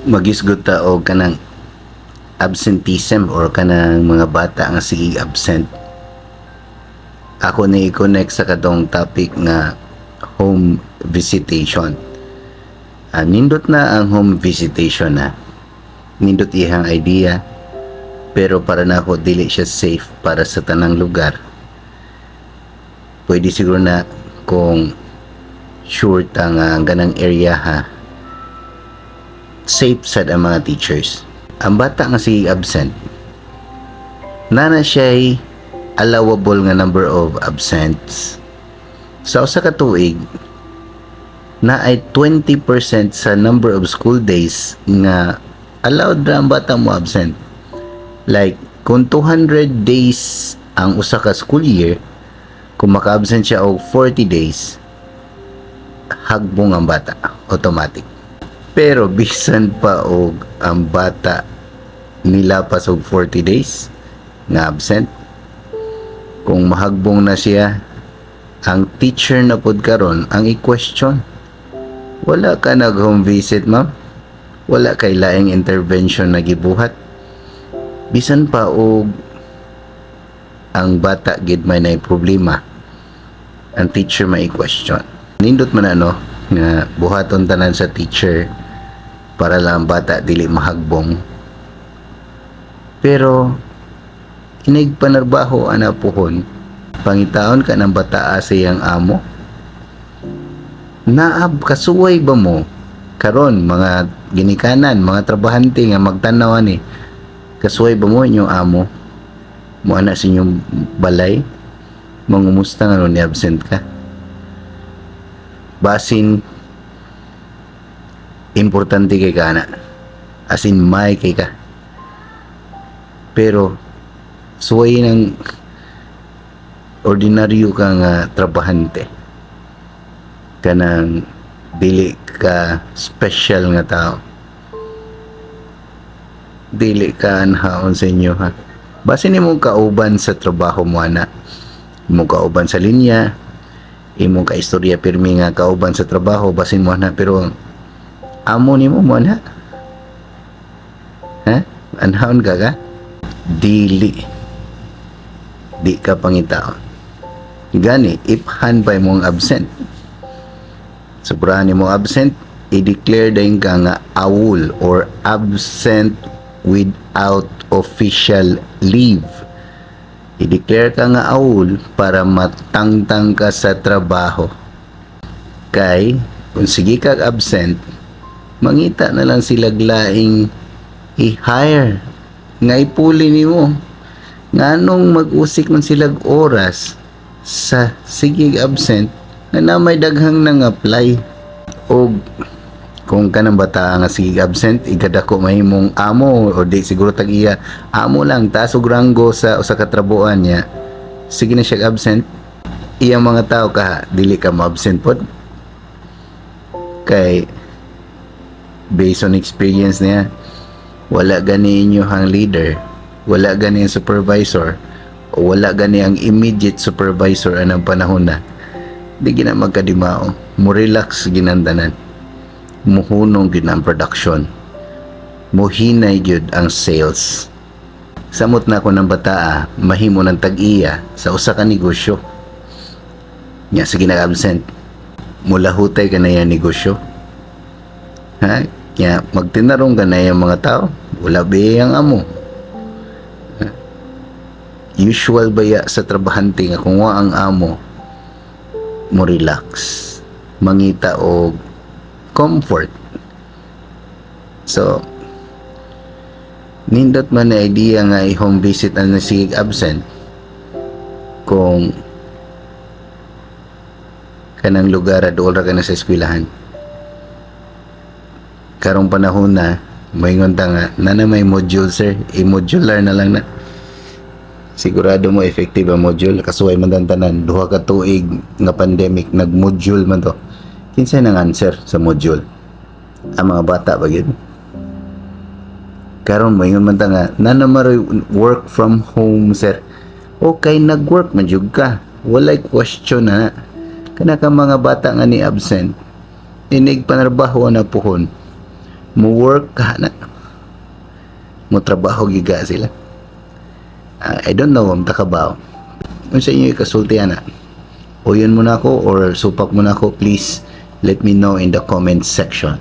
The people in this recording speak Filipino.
Magisgot ta og kanang absenteeism or kanang mga bata nga sige absent. Ako ni i-connect sa katong topic nga home visitation. Nindot na ang home visitation na. Nindot ihang idea, pero para na ako dili siya safe para sa tanang lugar. Pwede siguro na kung sure ta nga ganang area ha, safe sad ang mga teachers. Ang bata nga si absent, nana siya'y allowable nga number of absents. Sa usa ka tuig, na ay 20% sa number of school days nga allowed ra ang bata mo absent. Like, kung 200 days ang usa ka school year, kung maka-absent siya og 40 days, hagbong ang bata, automatic. Pero bisan pa og ang bata nilapas og 40 days nga absent, kung mahagbong na siya, ang teacher na pod karon ang i-question. Wala ka nag-home visit, ma'am? Wala kay laing intervention na gibuhat? Bisan pa og ang bata gid may nay problema, ang teacher may question. Nindot man nga buhaton tanan sa teacher para lang ang bata dili mahagbong. Pero inig panarbaho ana pohon, pangitaon ka ng bata sa iyang amo. Naab kasuway ba mo karon mga ginikanan, mga trabahante nga magtanaw ni, kasuway ba mo inyong amo? Mo ana sa inyong balay, mangumusta nga ni absent ka? Basin importante kay ka na, as in may kay ka, pero suway ng ordinaryo ka nga trabahante, kanang dili ka special nga tao, dili ka anhaon sa inyo ha. Basin imong kauban sa trabaho mo ana, imong kauban sa linya, imong kaistorya pirmi nga kauban sa trabaho, basin mo na, pero amo nimo mo na ha, anhaon ka dili, di ka pangitaon gani. Iphan pa imong absent, sobrahan imong absent, i-declare dayon ka nga AWOL or absent without official leave. I-declare ka nga AWOL para matangtang ka sa trabaho. Kay kung sige kag absent, mangita na lang sila laing i-hire nga ipuli nimo. Nganong mag-usik man sila oras sa sige absent nga na may daghang nang apply. O kung kanang bata nga sige absent, igadako mahimong amo o di siguro tag-iya amo lang, taas og ranggo sa usa ka trabuhan niya, sige na siya absent, iyang mga tao ka dili ka ma-absent pod. Kay based on experience niya, wala gani inyo hang leader, wala gani ang supervisor, o wala gani ang immediate supervisor anang panahon na, di gina magkadimao, mo relax ginandanan, muhunong gid ang production, muhinay gyud ang sales. Samot na ako ng bata mahimo ng tag-iya sa usa ka negosyo nya, sige na absent, mula hutay ka na yan negosyo ha, nya magtinarong ka na yung mga tao, wala ba ang amo ha? Usual baya sa trabahante nga kung wa ang amo, mo relax, mangita og comfort. So nindot man na idea nga i-home visit ang sige absent kung kanang lugar adol ra ka na sa eskwelahan. Karong panahon na moingon ta nga na may module sir, i-modular na lang na. Sigurado mo effective ang module, kasuway man tanan duha ka tuig nga pandemic nag-module man to. Kinsay nang answer sa module? Ang mga bata ba yun? Karon moingon man ta nga nanamaroy work from home sir. Okay, nag-work man jud ka, walay question na. Kana ka mga bata nga ni absent, inig panarbaho na puhon, mo work ka na, mo trabaho giga sila. I don't know ang takabaw. Kung sa inyo ikasulti na, o yun muna ako or supak muna ako, please let me know in the comment section.